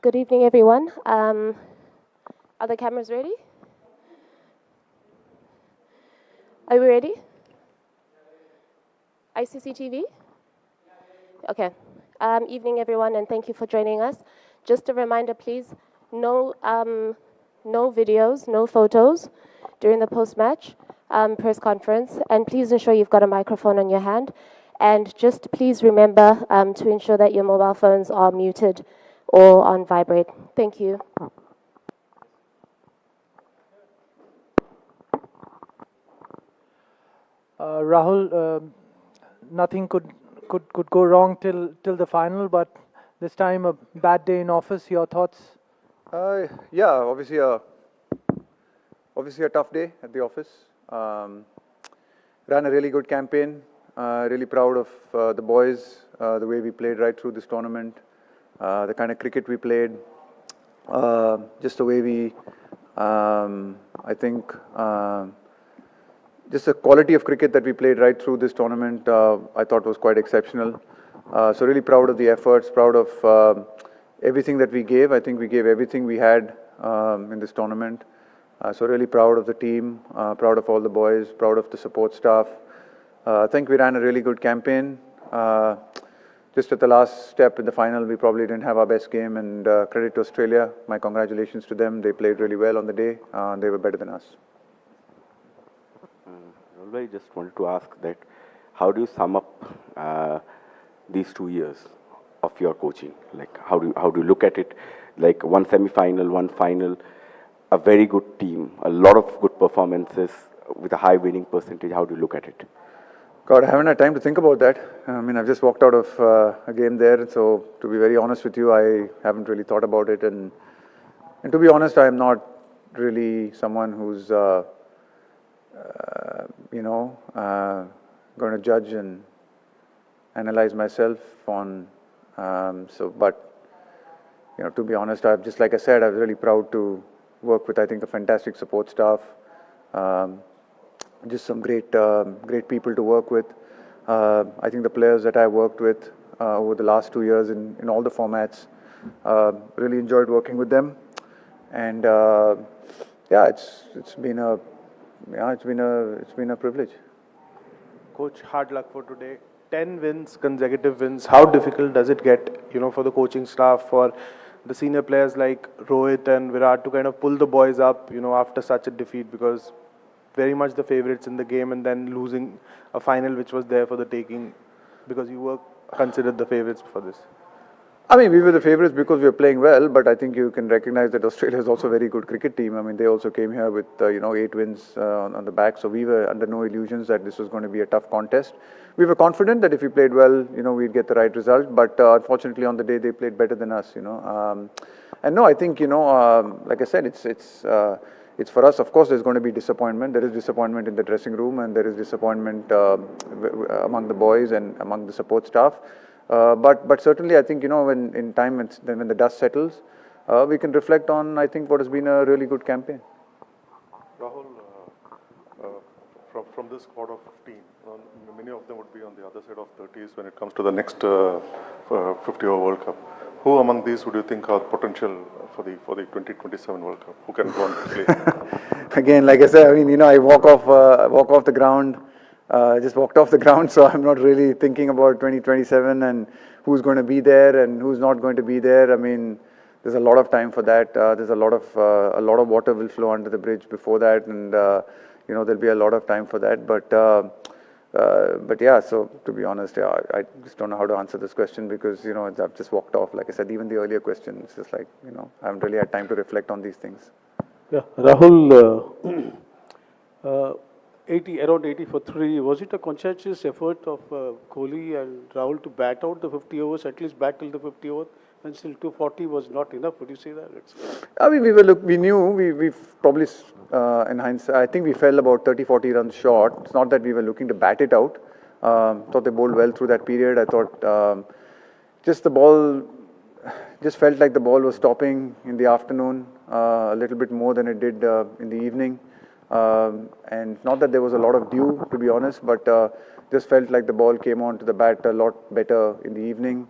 Good evening, everyone. Are the cameras ready? Are we ready? ICC TV? Okay. Evening, everyone, and thank you for joining us. Just a reminder, please, no videos, no photos during the post-match press conference, and please ensure you've got a microphone on your hand. And just please remember to ensure that your mobile phones are muted or on vibrate. Thank you. Rahul, nothing could go wrong till the final, but this time a bad day in office. Your thoughts? Yeah, obviously a tough day at the office. Ran a really good campaign. Really proud of the boys, the way we played right through this tournament, the kind of cricket we played, just the way we, I think, just the quality of cricket that we played right through this tournament, I thought was quite exceptional. So really proud of the efforts, proud of everything that we gave. I think we gave everything we had in this tournament. So really proud of the team, proud of all the boys, proud of the support staff. I think we ran a really good campaign. Just at the last step in the final, we probably didn't have our best game, and credit to Australia. My congratulations to them. They played really well on the day. They were better than us. I just wanted to ask that, how do you sum up these 2 years of your coaching? Like, how do you look at it? Like, one semi-final, one final, a very good team, a lot of good performances with a high winning percentage. How do you look at it? God, I haven't had time to think about that. I mean, I've just walked out of a game there, so to be very honest with you, I haven't really thought about it. And to be honest, I'm not really someone who's going to judge and analyze myself on. But to be honest, just like I said, I'm really proud to work with, I think, a fantastic support staff. Just some great people to work with. I think the players that I worked with over the last 2 years in all the formats, really enjoyed working with them. And yeah, it's been a privilege. Coach, hard luck for today. 10 wins, consecutive wins. How difficult does it get, for the coaching staff, for the senior players like Rohit and Virat to kind of pull the boys up, after such a defeat, because very much the favorites in the game, and then losing a final which was there for the taking, because you were considered the favorites for this? I mean, we were the favourites because we were playing well, but I think you can recognize that Australia is also a very good cricket team. I mean, they also came here with 8 wins on the back, so we were under no illusions that this was going to be a tough contest. We were confident that if we played well, we'd get the right result, but unfortunately on the day they played better than us. And no, I think like I said, it's for us. Of course, there's going to be disappointment. There is disappointment in the dressing room, and there is disappointment among the boys and among the support staff. But certainly, I think when in time when the dust settles, we can reflect on, I think, what has been a really good campaign. Rahul, from this squad of 15, many of them would be on the other side of 30s when it comes to the next 50-over World Cup. Who among these would you think are potential for the 2027 World Cup? Who can go on to play? Again, like I said, I mean, I walk off the ground. Just walked off the ground, so I'm not really thinking about 2027 and who's going to be there and who's not going to be there. I mean, there's a lot of time for that. There's a lot of water will flow under the bridge before that, and there'll be a lot of time for that. But yeah, so to be honest, I just don't know how to answer this question because I've just walked off. Like I said, even the earlier question, it's just like I haven't really had time to reflect on these things. Yeah, Rahul. Around 80 for 3. Was it a conscientious effort of Kohli and Rahul to bat out the 50 overs, at least bat till the 50 overs, and still 240 was not enough? Would you say that? I mean, we knew we've probably, in hindsight, I think we fell about 30-40 runs short. It's not that we were looking to bat it out. Thought they bowled well through that period. I thought just felt like the ball was stopping in the afternoon a little bit more than it did in the evening. And not that there was a lot of dew, to be honest, but just felt like the ball came onto the bat a lot better in the evening.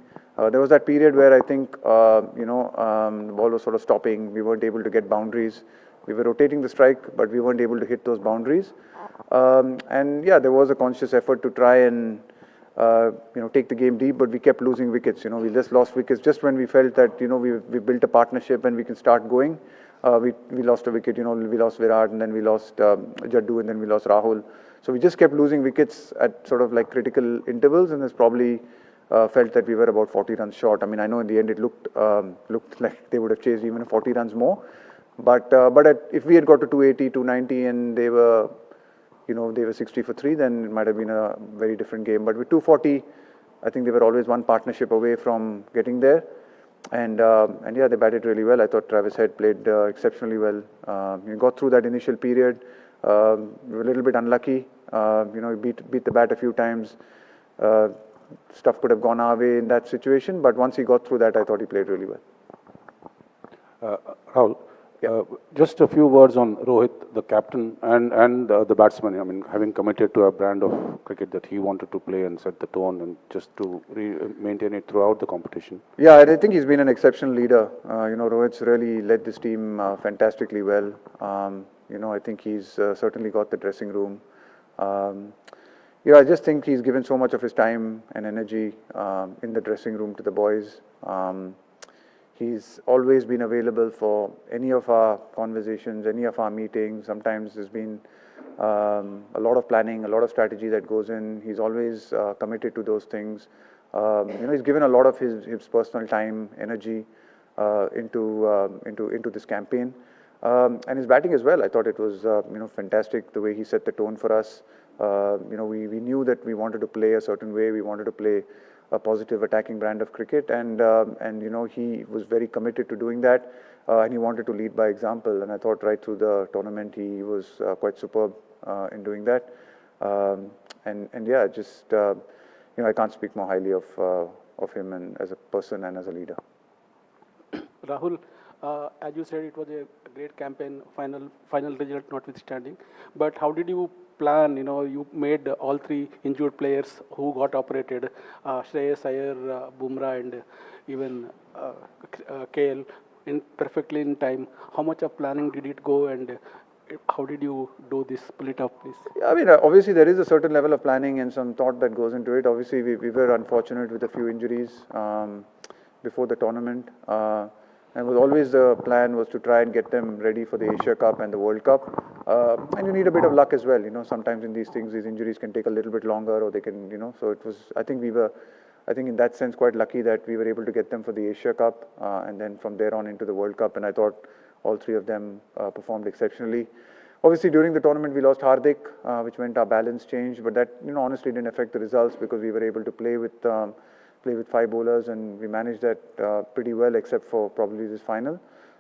There was that period where I think, the ball was sort of stopping. We weren't able to get boundaries. We were rotating the strike, but we weren't able to hit those boundaries. And yeah, there was a conscious effort to try and, take the game deep, but we kept losing wickets. We just lost wickets just when we felt that, we built a partnership and we can start going. We lost a wicket, we lost Virat, and then we lost Jaddu, and then we lost Rahul. So we just kept losing wickets at sort of like critical intervals, and it's probably felt that we were about 40 runs short. I mean, I know in the end it looked like they would have chased even 40 runs more. But if we had got to 280, 290, and they were 60 for 3, then it might have been a very different game. But with 240, I think they were always one partnership away from getting there. And yeah, they batted really well. I thought Travis Head played exceptionally well. He got through that initial period. We were a little bit unlucky. He beat the bat a few times. Stuff could have gone our way in that situation. But once he got through that, I thought he played really well. Rahul, just a few words on Rohit, the captain, and the batsman. I mean, having committed to a brand of cricket that he wanted to play and set the tone, and just to maintain it throughout the competition. Yeah, I think he's been an exceptional leader. Rohit's really led this team fantastically well. I think he's certainly got the dressing room. I just think he's given so much of his time and energy in the dressing room to the boys. He's always been available for any of our conversations, any of our meetings. Sometimes there's been a lot of planning, a lot of strategy that goes in. He's always committed to those things. He's given a lot of his personal time, energy into this campaign. And his batting as well. I thought it was fantastic the way he set the tone for us. We knew that we wanted to play a certain way. We wanted to play a positive attacking brand of cricket, and he was very committed to doing that, and he wanted to lead by example. And I thought right through the tournament he was quite superb in doing that. And yeah, just I can't speak more highly of him and as a person and as a leader. Rahul, as you said, it was a great campaign, final result notwithstanding. But how did you plan? You made all 3 injured players who got operated, Shreyas Iyer, Bumrah, and even KL, perfectly in time. How much of planning did it go, and how did you do this split up, please? Yeah, I mean, obviously there is a certain level of planning and some thought that goes into it. Obviously, we were unfortunate with a few injuries before the tournament. And was always the plan was to try and get them ready for the Asia Cup and the World Cup. And you need a bit of luck as well. Sometimes in these things, these injuries can take a little bit longer, or they can, so it was, I think in that sense quite lucky that we were able to get them for the Asia Cup and then from there on into the World Cup. And I thought all 3 of them performed exceptionally. Obviously, during the tournament, we lost Hardik, which meant our balance changed. But that, honestly didn't affect the results because we were able to play with 5 bowlers, and we managed that pretty well, except for probably this final.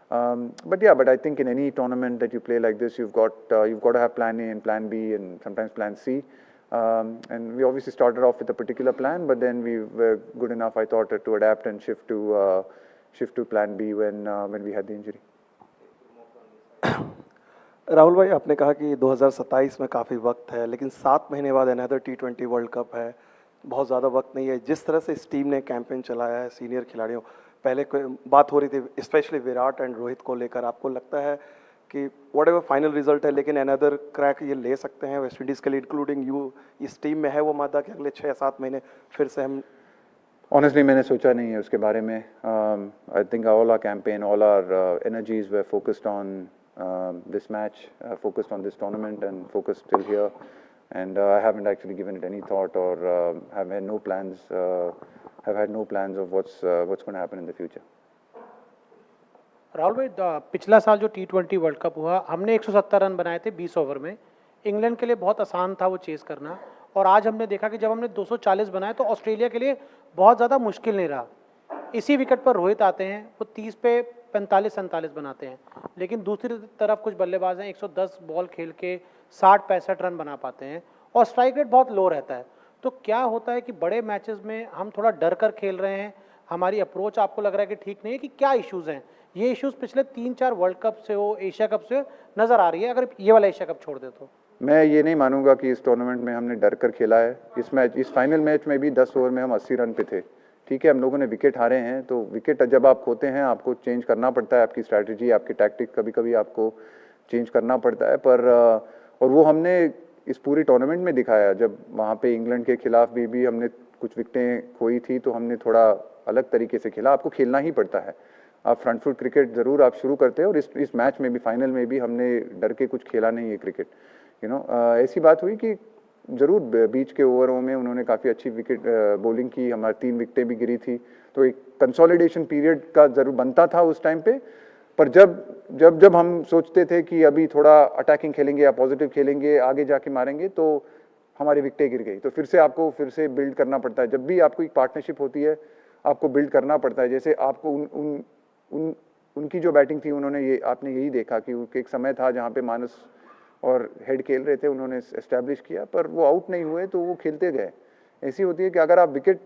But I think in any tournament that you play like this, you've got to have plan A and plan B and sometimes plan C. And we obviously started off with a particular plan, but then we were good enough, I thought, to adapt and shift to plan B when we had the injury. Rahul भाई, आपने कहा कि 2027 में काफ़ी वक्त है, लेकिन 7 महीने बाद अनदर T20 वर्ल्ड कप है, बहुत ज़्यादा वक्त नहीं है. जिस तरह से इस टीम ने कैंपेन चलाया है सीनियर खिलाड़ियों, पहले बात हो रही थी स्पेशली विराट एंड रोहित को लेकर, आपको लगता है कि वट एवर फाइनल रिजल्ट है लेकिन अनदर क्रैक ये ले सकते हैं वेस्ट इंडीज़ के लिए, इंक्लूडिंग यू, इस टीम में है वो मादा कि अगले 6-7 महीने फिर से हम? Honestly, मैंने सोचा नहीं है उसके बारे में. I think all our campaign, all our energies were focused on this match, focused on this tournament, and focused till here. And I haven't actually given it any thought, or have had no plans. Have had no plans of what's going to happen in the future. Rahul भाई, पिछला साल जो T20 world cup हुआ, हमने 170 run बनाए थे 20 over में. England के लिए बहुत आसान था वो चेस करना, और आज हमने देखा कि जब हमने 240 बनाए तो ऑस्ट्रेलिया के लिए बहुत ज़्यादा मुश्किल नहीं रहा. इसी विकेट पर रोहित आते हैं, वो 30 पे 45-47 बनाते हैं, लेकिन दूसरी तरफ कुछ बल्लेबाज हैं 110 बॉल खेल के 60-65 रन बना पाते हैं, और स्ट्राइक रेट बहुत लो रहता है. तो क्या होता है कि बड़े मैचेस में हम थोड़ा डर कर खेल रहे हैं, हमारी अप्रोच आपको लग रहा है कि ठीक नहीं है, कि क्या इश्यूज़ हैं? ये इश्यूज़ पिछले 3-4 वर्ल्ड कप से हो, एशिया कप से नज़र आ रही है, अगर ये वाला एशिया कप छोड़ दे तो. मैं ये नहीं मानूंगा कि इस टूर्नामेंट में हमने डर कर खेला है. इस फाइनल मैच में भी 10 ओवर में हम 80 रन पे थे, ठीक है हम लोगों ने विकेट हारे हैं, तो विकेट जब आप खोते हैं आपको चेंज करना पड़ता है, आपकी स्ट्रैटेजी, आपकी टैक्टिक कभी कभी आपको चेंज करना पड़ता है। पर और वो हमने इस पूरी टूर्नामेंट में दिखाया। जब वहाँ पे इंग्लैंड के खिलाफ भी हमने कुछ विकेटें खोई थी, तो हमने थोड़ा अलग तरीके से खेला। आपको खेलना ही पड़ता है, आप फ्रंट फुट क्रिकेट ज़रूर आप शुरू करते हो, और इस मैच में भी, फाइनल में भी हमने डर के कुछ खेला नहीं है क्रिकेट। ऐसी बात हुई कि ज़रूर बीच के ओवरों में उन्होंने काफ़ी अच्छी विकेट बॉलिंग की, हमारी 3 विकेटें भी गिरी थी, तो एक कंसोलिडेशन पीरियड का ज़रूर बनता था उस टाइम पे। पर जब हम सोचते थे कि अभी थोड़ा अटैकिंग खेलेंगे या पॉजिटिव खेलेंगे, आगे जाके मारेंगे, तो हमारी विकेटें गिर गई। तो फिर से आपको फिर से बिल्ड करना पड़ता है। जब भी आपको एक पार्टनरशिप होती है आपको बिल्ड करना पड़ता है। जैसे आपको उनकी जो बैटिंग थी, उन्होंने ये, आपने यही देखा कि एक समय था जहाँ पे मानस और हेड खेल रहे थे, उन्होंने एस्टैब्लिश किया, पर वो आउट नहीं हुए तो वो खेलते गए। ऐसी होती है कि अगर आप विकेट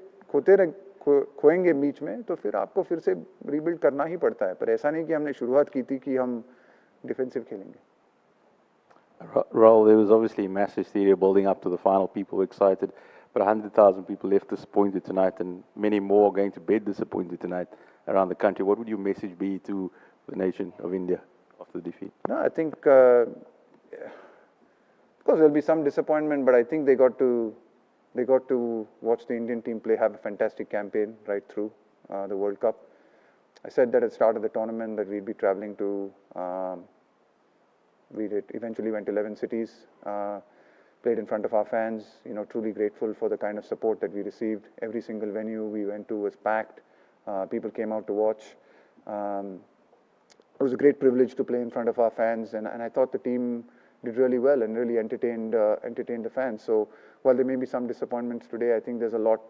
खोएंगे बीच में, तो फिर आपको फिर से रीबिल्ड करना ही पड़ता है। पर ऐसा नहीं कि हमने शुरुआत की थी कि हम डिफेंसिव खेलेंगे। Rahul, there was obviously mass hysteria building up to the final. People were excited, but 100,000 people left disappointed tonight, and many more are going to bed disappointed tonight around the country. What would your message be to the nation of India after the defeat? No, I think, of course, there'll be some disappointment, but I think they got to watch the Indian team play, have a fantastic campaign right through the World Cup. I said that at the start of the tournament that we'd be traveling to. We eventually went to 11 cities, played in front of our fans. Truly grateful for the kind of support that we received. Every single venue we went to was packed. People came out to watch. It was a great privilege to play in front of our fans, and I thought the team did really well and really entertained the fans. So while there may be some disappointments today, I think there's a lot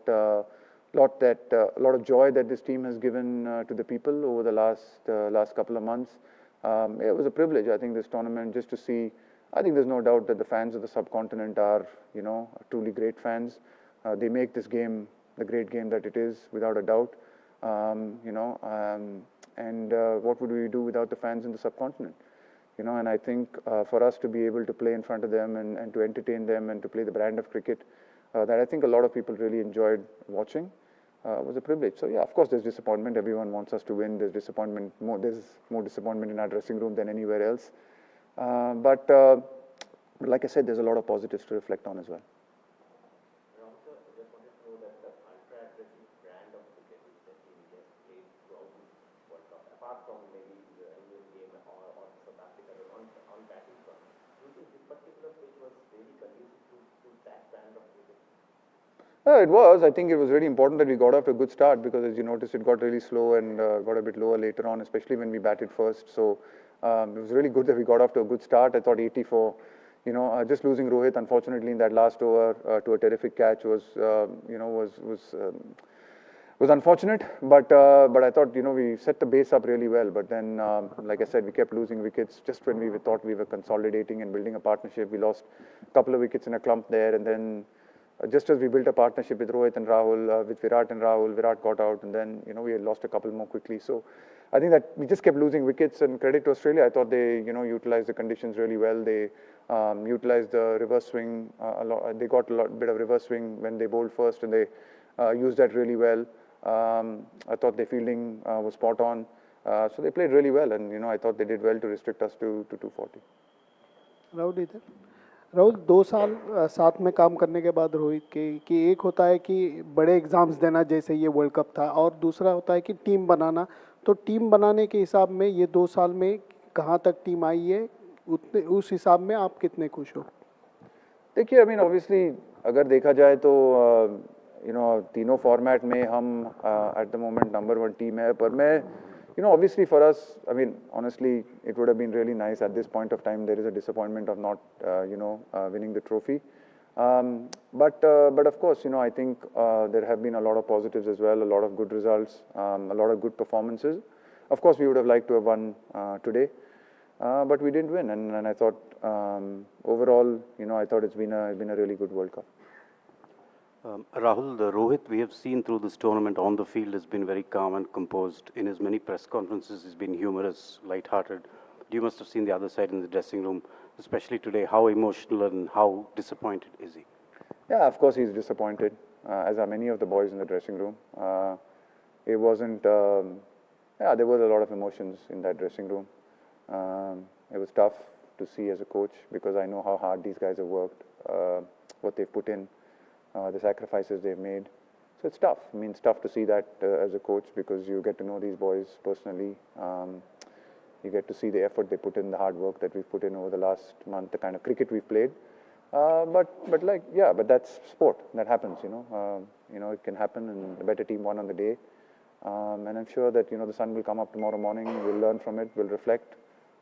of joy that this team has given to the people over the last couple of months. It was a privilege, I think, this tournament, just to see. I think there's no doubt that the fans of the subcontinent are, truly great fans. They make this game the great game that it is, without a doubt. What would we do without the fans in the subcontinent? And I think for us to be able to play in front of them and to entertain them and to play the brand of cricket that I think a lot of people really enjoyed watching was a privilege. So yeah, of course there's disappointment. Everyone wants us to win. There's disappointment. There's more disappointment in our dressing room than anywhere else. But like I said, there's a lot of positives to reflect on as well. It was. I think it was really important that we got off to a good start, because as you noticed, it got really slow and got a bit lower later on, especially when we batted first. So it was really good that we got off to a good start. I thought 84, just losing Rohit, unfortunately, in that last over to a terrific catch was unfortunate. But I thought, we set the base up really well. But then, like I said, we kept losing wickets just when we thought we were consolidating and building a partnership. We lost a couple of wickets in a clump there, and then just as we built a partnership with Rohit and Rahul, with Virat and Rahul, Virat got out, and then we had lost a couple more quickly. So I think that we just kept losing wickets, and credit to Australia. I thought they utilized the conditions really well. They utilized the reverse swing a lot. They got a bit of reverse swing when they bowled first, and they used that really well. I thought their fielding was spot on. So they played really well, and I thought they did well to restrict us to 240. Rahul 2 साल साथ में काम करने के बाद रोहित के कि एक होता है कि बड़े एग्ज़ाम्स देना जैसे ये वर्ल्ड कप था, और दूसरा होता है कि टीम बनाना। तो टीम बनाने के हिसाब में ये 2 साल में कहाँ तक टीम आई है, उस हिसाब में आप कितने खुश हो? देखिए, I mean, obviously अगर देखा जाए तो तीनों फॉर्मेट में हम at the moment number 1 team है। पर मैं obviously for us, I mean, honestly, it would have been really nice at this point of time. There is a disappointment of not, winning the trophy. But of course, I think there have been a lot of positives as well, a lot of good results, a lot of good performances. Of course, we would have liked to have won today, but we didn't win. And I thought overall, I thought it's been a really good World Cup. Rahul, the Rohit we have seen through this tournament on the field has been very calm and composed. In his many press conferences, he's been humorous, light-hearted. You must have seen the other side in the dressing room, especially today. How emotional and how disappointed is he? Yeah, of course he's disappointed, as are many of the boys in the dressing room. It wasn't, yeah, there was a lot of emotions in that dressing room. It was tough to see as a coach because I know how hard these guys have worked, what they've put in, the sacrifices they've made. So it's tough. I mean, it's tough to see that as a coach because you get to know these boys personally. You get to see the effort they put in, the hard work that we've put in over the last month, the kind of cricket we've played. But like, yeah, but that's sport. That happens, you know, it can happen, and the better team won on the day. And I'm sure that, you know, the sun will come up tomorrow morning, we'll learn from it, we'll reflect,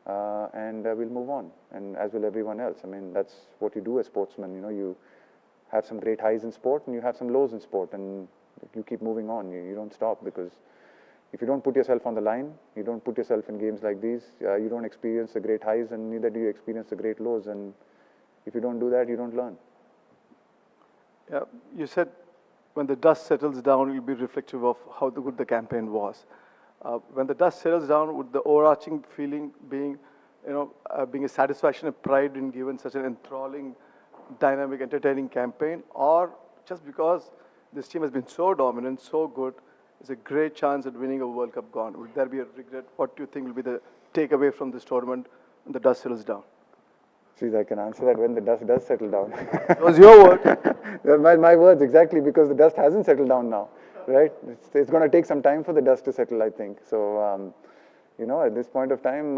and we'll move on, and as will everyone else. I mean, that's what you do as sportsmen, you know, you have some great highs in sport and you have some lows in sport, and you keep moving on, you don't stop, because if you don't put yourself on the line, you don't put yourself in games like these, you don't experience the great highs, and neither do you experience the great lows, and if you don't do that, you don't learn. Yeah, you said when the dust settles down, it will be reflective of how good the campaign was. When the dust settles down, would the overarching feeling being, you know, being a satisfaction and pride in given such an enthralling, dynamic, entertaining campaign, or just because this team has been so dominant, so good, there's a great chance at winning a World Cup gone? Would there be a regret? What do you think will be the takeaway from this tournament when the dust settles down? Geez, I can answer that when the dust does settle down. It was your word. my words, exactly, because the dust hasn't settled down now, right? It's going to take some time for the dust to settle, I think. So, you know, at this point of time,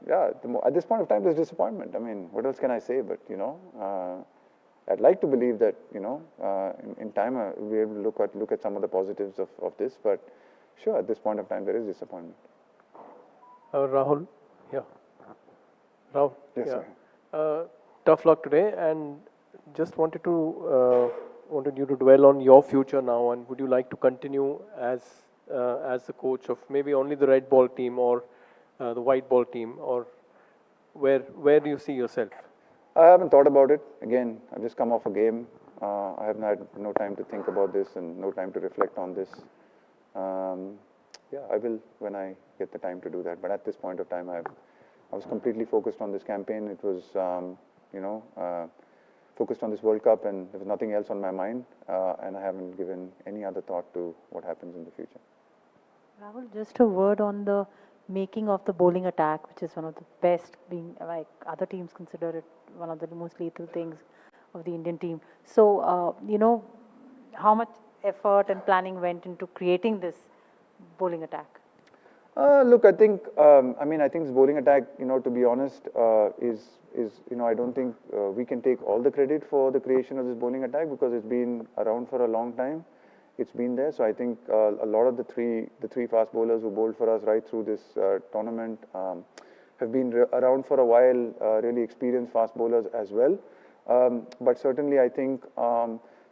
yeah, at this point of time, there's disappointment. I mean, what else can I say? But, you know, I'd like to believe that, you know, in time we'll be able to look at some of the positives of this. But sure, at this point of time, there is disappointment. Rahul, yeah. Rahul, yes, yeah. Sir. Tough luck today, and just wanted you to dwell on your future now, and would you like to continue as the coach of maybe only the red ball team or the white ball team, or where do you see yourself? I haven't thought about it. Again, I've just come off a game. I haven't had no time to think about this and no time to reflect on this. Yeah, I will when I get the time to do that. But at this point of time, I was completely focused on this campaign. It was, you know, focused on this World Cup, and there was nothing else on my mind, and I haven't given any other thought to what happens in the future. Rahul, just a word on the making of the bowling attack, which is one of the best, being like other teams consider it one of the most lethal things of the Indian team. So, you know, how much effort and planning went into creating this bowling attack? Look, I think, I mean, I think this bowling attack, you know, to be honest, is you know, I don't think we can take all the credit for the creation of this bowling attack because it's been around for a long time. It's been there. So I think a lot of the three fast bowlers who bowled for us right through this tournament have been around for a while, really experienced fast bowlers as well. But certainly I think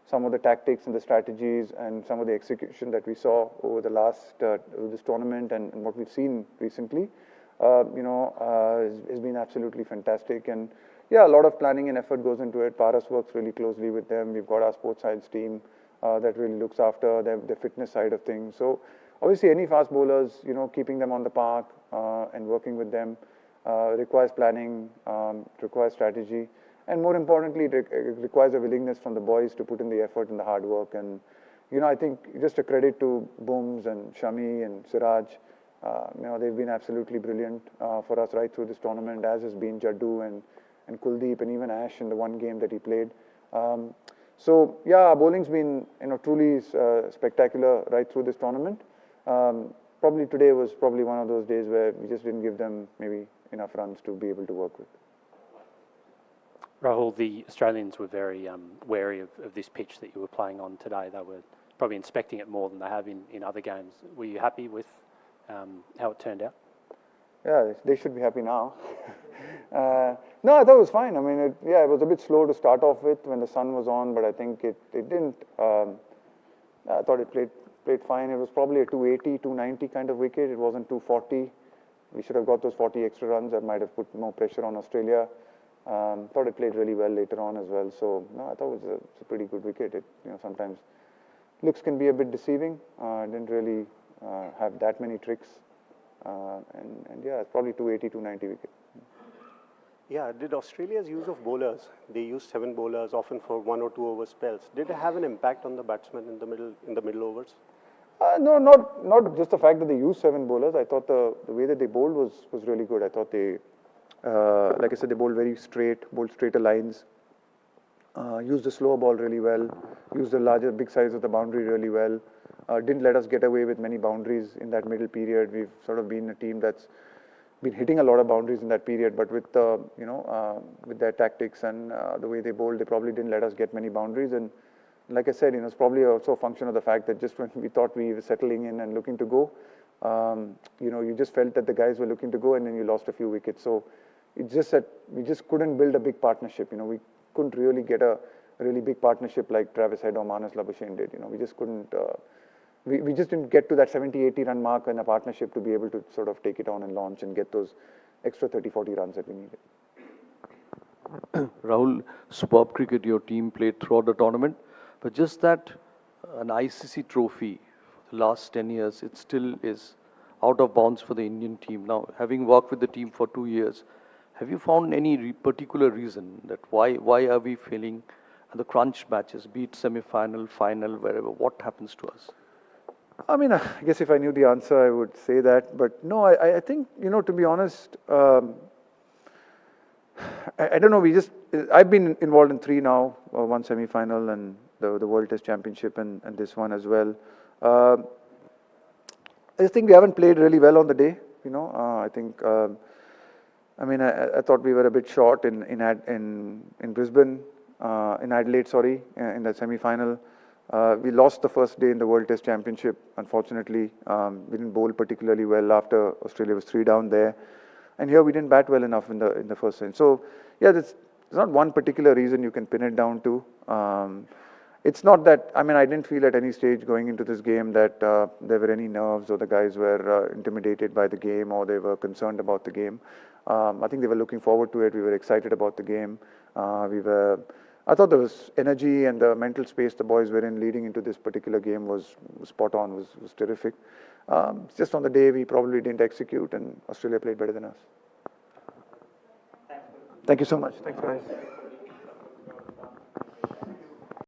some of the tactics and the strategies and some of the execution that we saw over the last this tournament and what we've seen recently, you know, has been absolutely fantastic. And yeah, a lot of planning and effort goes into it. Paras works really closely with them. We've got our sports science team that really looks after the fitness side of things. So obviously any fast bowlers, you know, keeping them on the park and working with them requires planning, requires strategy. And more importantly, it requires a willingness from the boys to put in the effort and the hard work. And, you know, I think just a credit to Booms and Shami and Siraj. You know, they've been absolutely brilliant for us right through this tournament, as has been Jaddu and Kuldeep and even Ash in the one game that he played. So, yeah, our bowling's been, you know, truly spectacular right through this tournament. Probably today was probably one of those days where we just didn't give them maybe enough runs to be able to work with. Rahul, the Australians were very wary of this pitch that you were playing on today. They were probably inspecting it more than they have in other games. Were you happy with how it turned out? Yeah, they should be happy now. No, I thought it was fine. I mean, it was a bit slow to start off with when the sun was on, but I think it didn't. I thought it played fine. It was probably a 280, 290 kind of wicket. It wasn't 240. We should have got those 40 extra runs. That might have put more pressure on Australia. Thought it played really well later on as well. So no, I thought it was a pretty good wicket. You know, sometimes looks can be a bit deceiving. Didn't really have that many tricks. And yeah, it's probably 280, 290 wicket. Yeah, did Australia's use of bowlers, they used 7 bowlers often for 1 or 2 over spells, did it have an impact on the batsmen in the middle overs? No, not just the fact that they used 7 bowlers. I thought the way that they bowled was really good. I thought they, like I said, they bowled very straight, bowled straighter lines, used the slower ball really well, used the big size of the boundary really well. Didn't let us get away with many boundaries in that middle period. We've sort of been a team that's been hitting a lot of boundaries in that period, but with with their tactics and the way they bowled, they probably didn't let us get many boundaries. And like I said, it's probably also a function of the fact that just when we thought we were settling in and looking to go, you just felt that the guys were looking to go, and then you lost a few wickets. So it's just that we just couldn't build a big partnership. We couldn't really get a really big partnership like Travis Head or Manas Labuschagne did. We just couldn't. We just didn't get to that 70-80 run mark in a partnership to be able to sort of take it on and launch and get those extra 30-40 runs that we needed. Rahul, superb cricket your team played throughout the tournament, but just that an ICC trophy for the last 10 years, it still is out of bounds for the Indian team. Now, having worked with the team for 2 years, have you found any particular reason that why are we failing at the crunch matches, be it semi-final, final, wherever? What happens to us? I mean, I guess if I knew the answer, I would say that. But no, I think, to be honest, I don't know. I've been involved in 3 now, 1 semi-final and the World Test Championship and this one as well. I just think we haven't played really well on the day. I think, I thought we were a bit short in Brisbane, in Adelaide, sorry, in the semi-final. We lost the first day in the World Test Championship, unfortunately. We didn't bowl particularly well after Australia was 3 down there. And here we didn't bat well enough in the first inning. So, yeah, there's not one particular reason you can pin it down to. It's not that, I didn't feel at any stage going into this game that there were any nerves or the guys were intimidated by the game or they were concerned about the game. I think they were looking forward to it. We were excited about the game. I thought there was energy and the mental space the boys were in leading into this particular game was spot on, was terrific. Just on the day we probably didn't execute and Australia played better than us. Thank you so much. Thanks, guys.